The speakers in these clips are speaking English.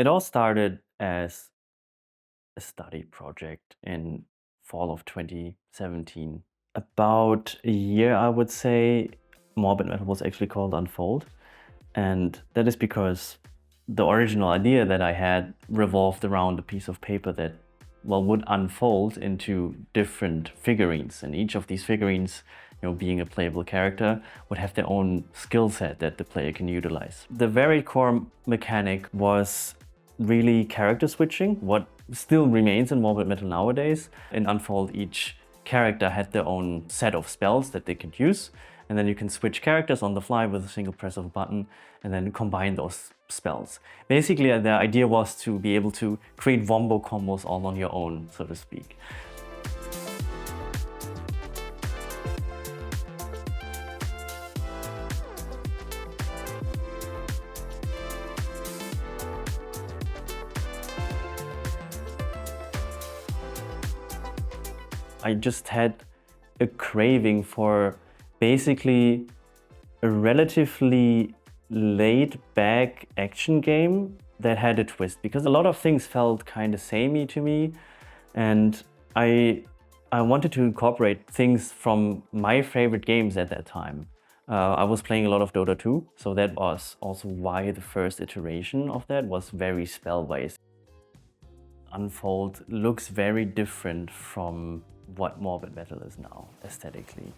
It all started as a study project in fall of 2017. About a year, I would say, Morbid Metal was actually called Unfold. And that is because the original idea that I had revolved around a piece of paper that, well, would unfold into different figurines. And each of these figurines, being a playable character, would have their own skill set that the player can utilize. The very core mechanic was really character switching, what still remains in Morbid Metal nowadays. In Unfold, each character had their own set of spells that they could use, and then you can switch characters on the fly with a single press of a button and then combine those spells. Basically, the idea was to be able to create wombo combos all on your own, so to speak. I just had a craving for basically a relatively laid-back action game that had a twist, because a lot of things felt kind of samey to me, and I wanted to incorporate things from my favorite games at that time. I was playing a lot of Dota 2, so that was also why the first iteration of that was very spell-based. Unfold looks very different from what Morbid Metal is now, aesthetically.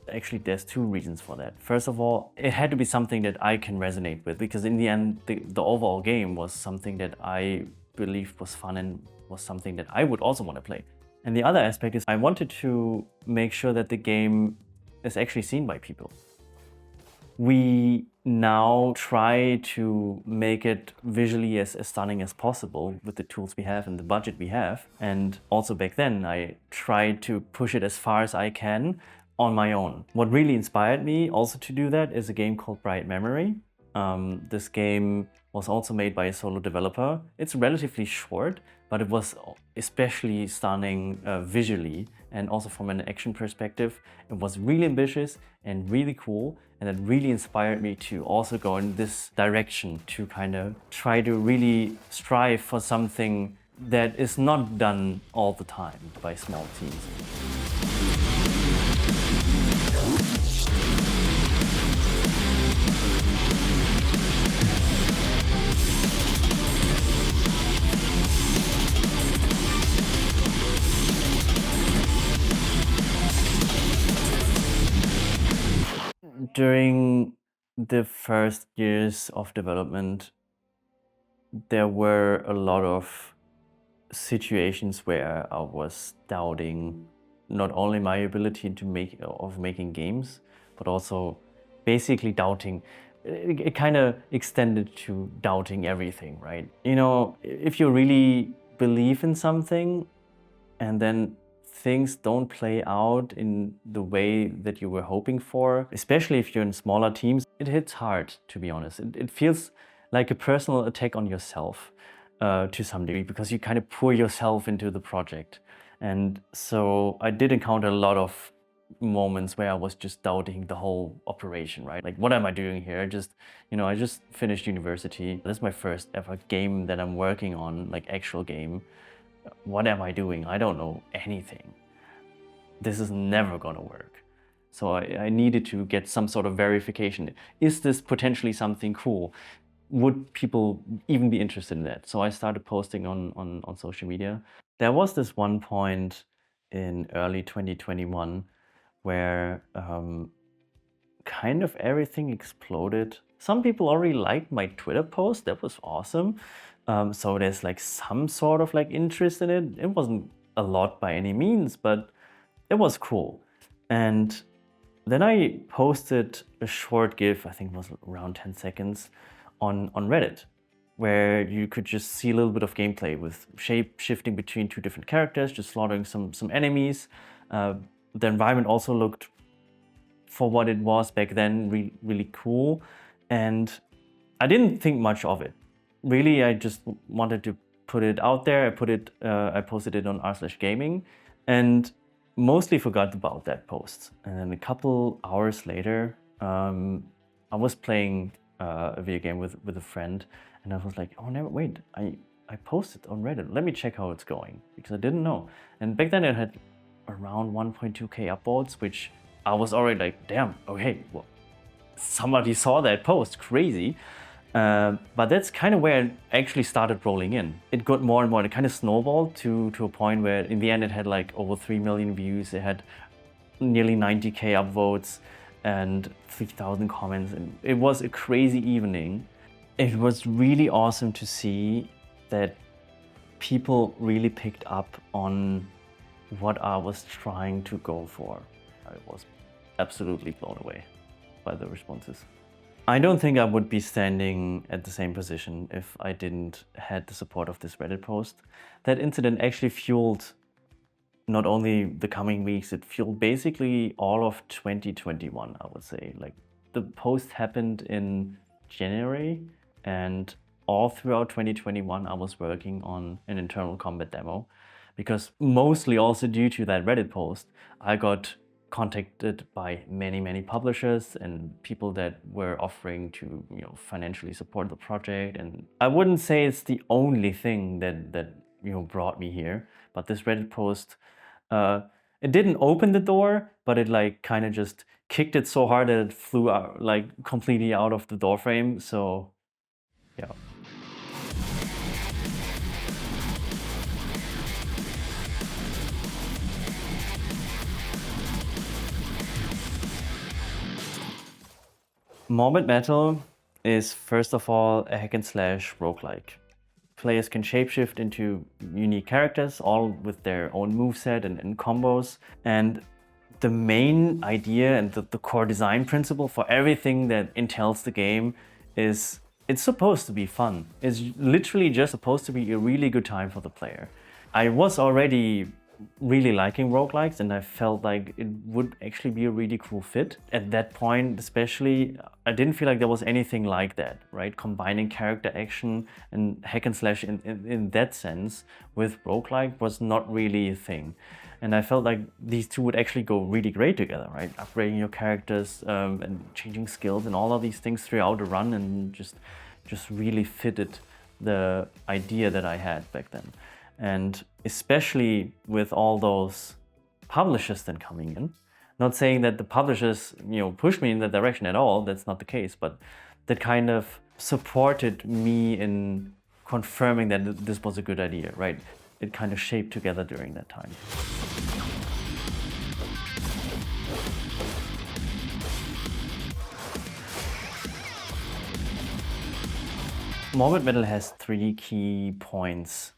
Actually, there's two reasons for that. First of all, it had to be something that I can resonate with, because in the end, the overall game was something that I believed was fun and was something that I would also want to play. And the other aspect is I wanted to make sure that the game is actually seen by people. We now try to make it visually as stunning as possible with the tools we have and the budget we have. And also back then, I tried to push it as far as I can on my own. What really inspired me also to do that is a game called Bright Memory. This game was also made by a solo developer. It's relatively short, but it was especially stunning visually, and also from an action perspective. It was really ambitious and really cool, and it really inspired me to also go in this direction, to kind of try to really strive for something that is not done all the time by small teams. During the first years of development, there were a lot of situations where I was doubting not only my ability to making games, but also basically doubting. It kind of extended to doubting everything, right? If you really believe in something and then things don't play out in the way that you were hoping for, especially if you're in smaller teams, it hits hard, to be honest. It feels like a personal attack on yourself to some degree, because you kind of pour yourself into the project. And so I did encounter a lot of moments where I was just doubting the whole operation, right? Like, what am I doing here? I just finished university. This is my first ever game that I'm working on, like actual game. What am I doing? I don't know anything. This is never gonna work. So I needed to get some sort of verification. Is this potentially something cool? Would people even be interested in that? So I started posting on social media. There was this one point in early 2021 where kind of everything exploded. Some people already liked my Twitter post. That was awesome. So there's like some sort of like interest in it. It wasn't a lot by any means, but it was cool. And then I posted a short GIF, I think it was around 10 seconds, on Reddit, where you could just see a little bit of gameplay with shape shifting between two different characters, just slaughtering some enemies. The environment also looked, for what it was back then, really cool. And I didn't think much of it. Really, I just wanted to put it out there. I posted it on r/gaming, and mostly forgot about that post. And then a couple hours later, I was playing a video game with a friend, and I was like, oh no, wait, I posted on Reddit. Let me check how it's going, because I didn't know. And back then it had around 1.2k upvotes, which I was already like, damn, okay, well, somebody saw that post, crazy. But that's kind of where it actually started rolling in. It got more and more, it kind of snowballed to a point where in the end it had like over 3 million views, it had nearly 90k upvotes and 3,000 comments, and it was a crazy evening. It was really awesome to see that people really picked up on what I was trying to go for. I was absolutely blown away by the responses. I don't think I would be standing at the same position if I didn't had the support of this Reddit post. That incident actually fueled not only the coming weeks, it fueled basically all of 2021, I would say. Like, the post happened in January, and all throughout 2021 I was working on an internal combat demo, because mostly also due to that Reddit post, I got contacted by many publishers and people that were offering to, you know, financially support the project. And I wouldn't say it's the only thing that you know, brought me here, but this Reddit post, it didn't open the door, but it like kind of just kicked it so hard that it flew out, like completely out of the door frame. So yeah. Morbid Metal is first of all a hack and slash roguelike. Players can shapeshift into unique characters, all with their own moveset and combos. And the main idea and the core design principle for everything that entails the game is it's supposed to be fun. It's literally just supposed to be a really good time for the player. I was already really liking roguelikes, and I felt like it would actually be a really cool fit. At that point especially, I didn't feel like there was anything like that, right? Combining character action and hack and slash in that sense with roguelike was not really a thing. And I felt like these two would actually go really great together, right? Upgrading your characters and changing skills and all of these things throughout a run, and just really fitted the idea that I had back then. And especially with all those publishers then coming in, not saying that the publishers, you know, pushed me in that direction at all, that's not the case, but that kind of supported me in confirming that this was a good idea, right? It kind of shaped together during that time. Morbid Metal has 3 key points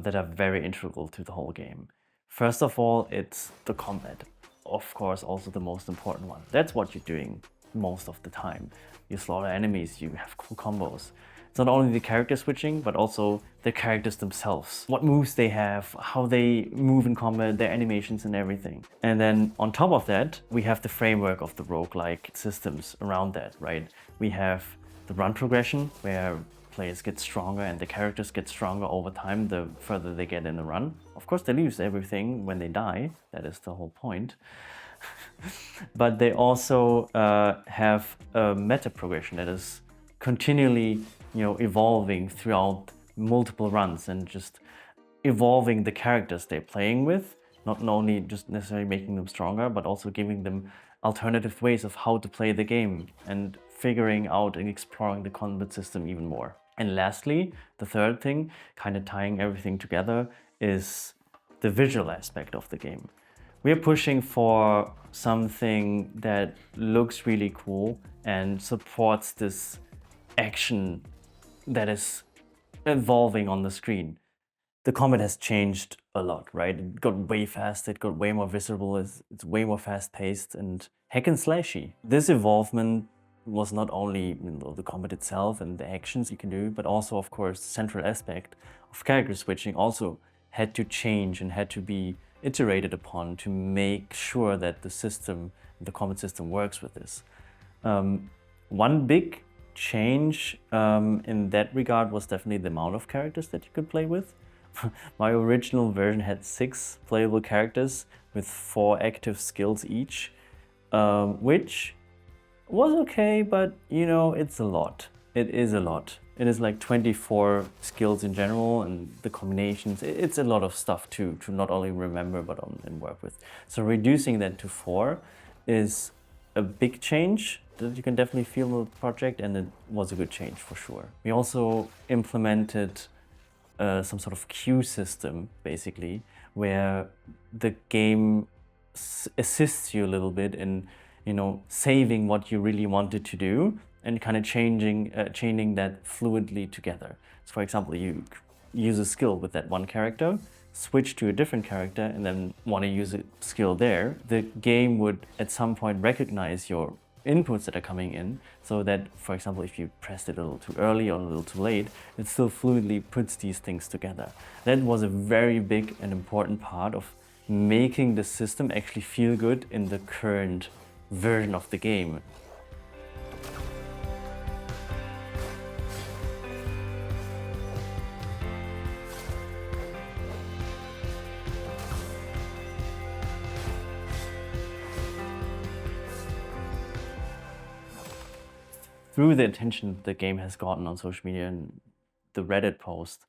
that are very integral to the whole game. First of all, it's the combat. Of course, also the most important one. That's what you're doing most of the time. You slaughter enemies, you have cool combos. It's not only the character switching, but also the characters themselves. What moves they have, how they move in combat, their animations and everything. And then on top of that, we have the framework of the roguelike systems around that, right? We have the run progression, where players get stronger and the characters get stronger over time the further they get in the run. Of course, they lose everything when they die. That is the whole point. But they also have a meta progression that is continually, you know, evolving throughout multiple runs, and just evolving the characters they're playing with, not only just necessarily making them stronger, but also giving them alternative ways of how to play the game, and figuring out and exploring the combat system even more. And lastly, the third thing, kind of tying everything together, is the visual aspect of the game. We're pushing for something that looks really cool and supports this action that is evolving on the screen. The combat has changed a lot, right? It got way faster, it got way more visible, it's way more fast-paced and hack and slashy. This evolvement was not only, you know, the combat itself and the actions you can do, but also, of course, the central aspect of character switching also had to change and had to be iterated upon to make sure that the system, the combat system, works with this. One big change in that regard was definitely the amount of characters that you could play with. My original version had 6 playable characters with 4 active skills each, which was okay, but you know, it's a lot. It is a lot. It is like 24 skills in general, and the combinations. It's a lot of stuff to not only remember but and work with. So reducing that to 4 is a big change that you can definitely feel in the project, and it was a good change for sure. We also implemented some sort of queue system, basically, where the game assists you a little bit in, you know, saving what you really wanted to do and kind of chaining that fluidly together. So, for example, you use a skill with that one character, switch to a different character, and then want to use a skill there. The game would at some point recognize your inputs that are coming in, so that, for example, if you pressed it a little too early or a little too late, it still fluidly puts these things together. That was a very big and important part of making the system actually feel good in the current version of the game. Through the attention the game has gotten on social media and the Reddit post,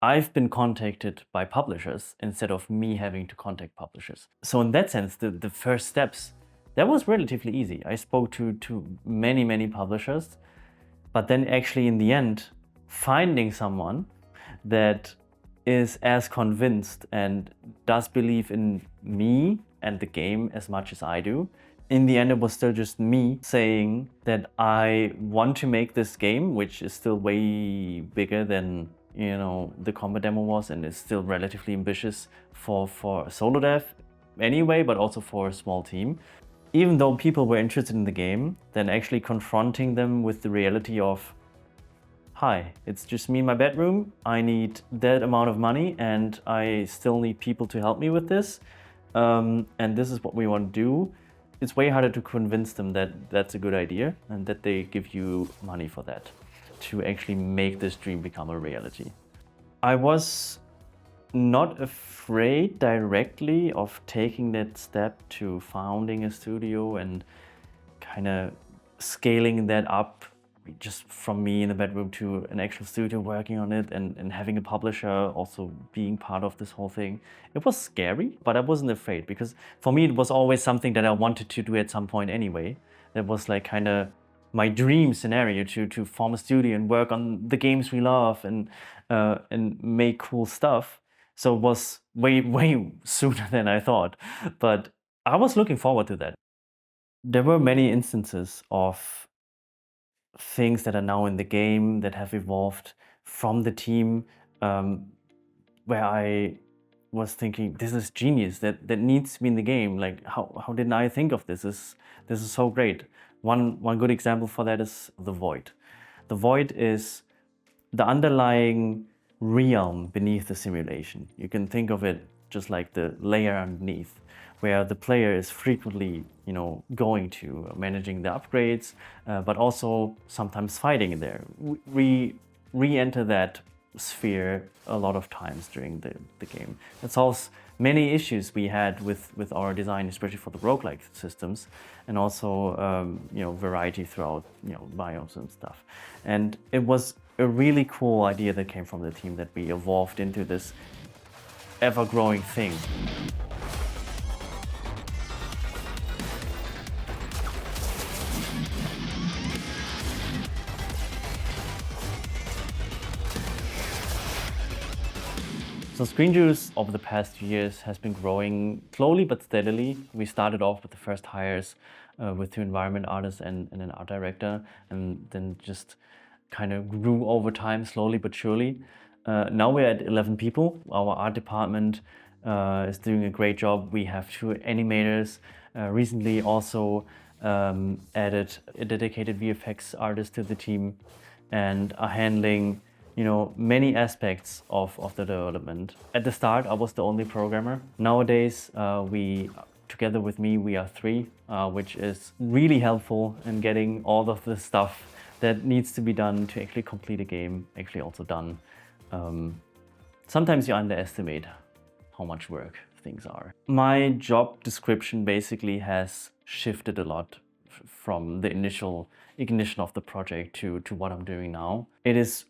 I've been contacted by publishers instead of me having to contact publishers. So in that sense, the first steps, that was relatively easy. I spoke to many publishers, but then actually in the end, finding someone that is as convinced and does believe in me and the game as much as I do. In the end, it was still just me saying that I want to make this game, which is still way bigger than, you know, the combat demo was, and is still relatively ambitious for solo dev anyway, but also for a small team. Even though people were interested in the game, then actually confronting them with the reality of, hi, it's just me in my bedroom, I need that amount of money, and I still need people to help me with this, and this is what we want to do. It's way harder to convince them that that's a good idea and that they give you money for that, to actually make this dream become a reality. I was not afraid directly of taking that step to founding a studio and kind of scaling that up just from me in the bedroom to an actual studio working on it, and having a publisher also being part of this whole thing. It was scary, but I wasn't afraid, because for me it was always something that I wanted to do at some point anyway. That was like kind of my dream scenario, to form a studio and work on the games we love and make cool stuff. So it was way sooner than I thought, but I was looking forward to that. There were many instances of things that are now in the game that have evolved from the team, um, where I was thinking, this is genius, that needs to be in the game. Like, how didn't I think of this? This is so great. One good example for that is the Void. The Void is the underlying realm beneath the simulation. You can think of it just like the layer underneath, where the player is frequently, you know, going to, managing the upgrades, but also sometimes fighting in there. We re-enter that sphere a lot of times during the game. It solves many issues we had with our design, especially for the roguelike systems, and also you know, variety throughout, you know, biomes and stuff. And it was a really cool idea that came from the team that we evolved into this ever-growing thing. So Screen Juice over the past few years has been growing slowly but steadily. We started off with the first hires with 2 environment artists and an art director, and then just kind of grew over time, slowly but surely. Now we're at 11 people. Our art department is doing a great job. We have 2 animators. Recently also added a dedicated VFX artist to the team, and are handling, you know, many aspects of the development. At the start, I was the only programmer. Nowadays, together with me, we are 3, which is really helpful in getting all of the stuff that needs to be done to actually complete a game actually also done. Sometimes you underestimate how much work things are. My job description basically has shifted a lot from the initial ignition of the project to what I'm doing now. It is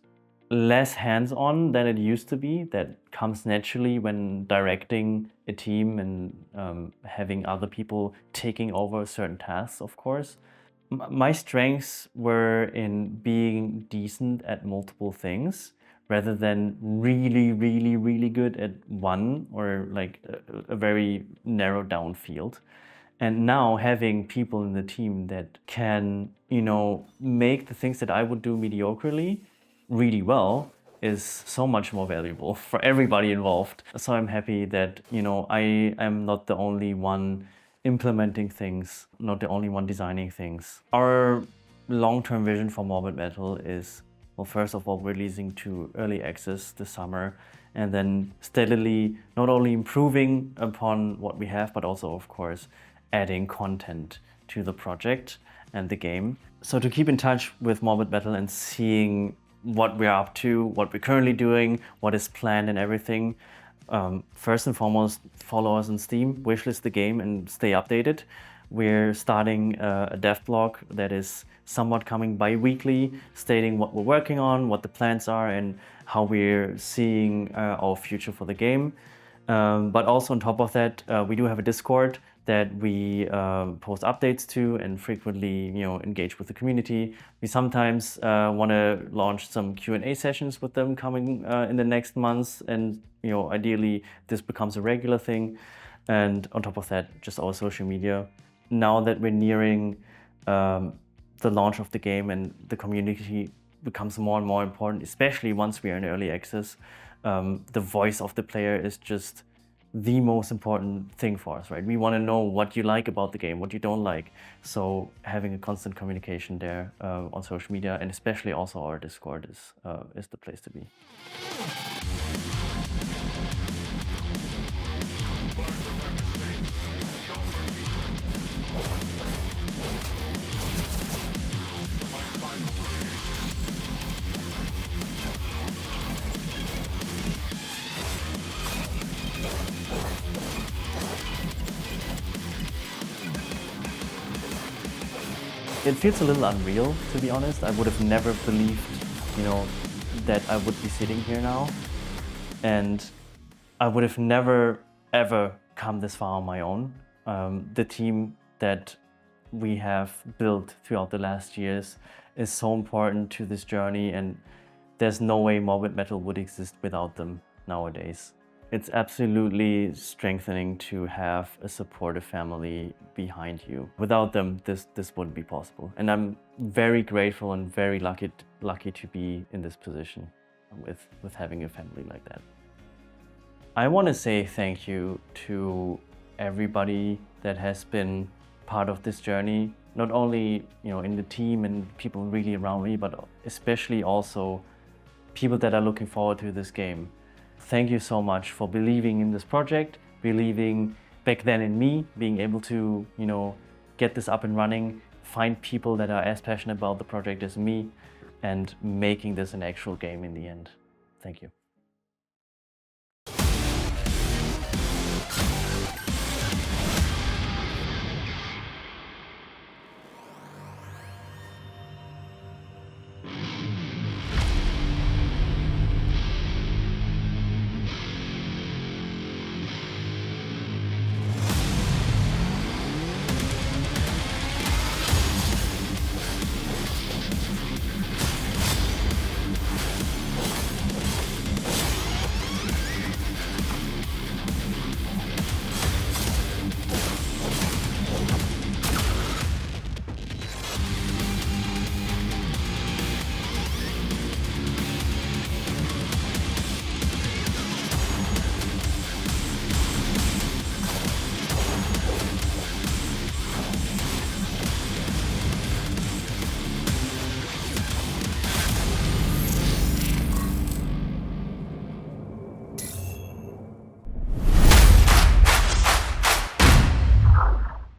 less hands-on than it used to be. That comes naturally when directing a team and having other people taking over certain tasks, of course. My strengths were in being decent at multiple things rather than really good at one or like a very narrowed down field. And now having people in the team that can, make the things that I would do mediocrely really well is so much more valuable for everybody involved. So I'm happy that, I am not the only one implementing things, not the only one designing things. Our long-term vision for Morbid Metal is, well, first of all, releasing to early access this summer, and then steadily not only improving upon what we have, but also, of course, adding content to the project and the game. So to keep in touch with Morbid Metal and seeing what we're up to, what we're currently doing, what is planned and everything, first and foremost, follow us on Steam, wishlist the game and stay updated. We're starting a dev blog that is somewhat coming bi-weekly, stating what we're working on, what the plans are, and how we're seeing our future for the game. But also on top of that, we do have a Discord that we post updates to and frequently, engage with the community. We sometimes want to launch some Q&A sessions with them coming in the next months, and ideally this becomes a regular thing. And on top of that, just our social media. Now that we're nearing the launch of the game and the community becomes more and more important, especially once we are in early access, the voice of the player is just the most important thing for us, right? We want to know what you like about the game, what you don't like. So having a constant communication there on social media, and especially also our Discord, is the place to be. It feels a little unreal, to be honest. I would have never believed, that I would be sitting here now. And I would have never, ever come this far on my own. The team that we have built throughout the last years is so important to this journey, and there's no way Morbid Metal would exist without them nowadays. It's absolutely strengthening to have a supportive family behind you. Without them, this wouldn't be possible. And I'm very grateful and very lucky to be in this position with having a family like that. I want to say thank you to everybody that has been part of this journey, not only in the team and people really around me, but especially also people that are looking forward to this game. Thank you so much for believing in this project, believing back then in me, being able to, get this up and running, find people that are as passionate about the project as me, and making this an actual game in the end. Thank you.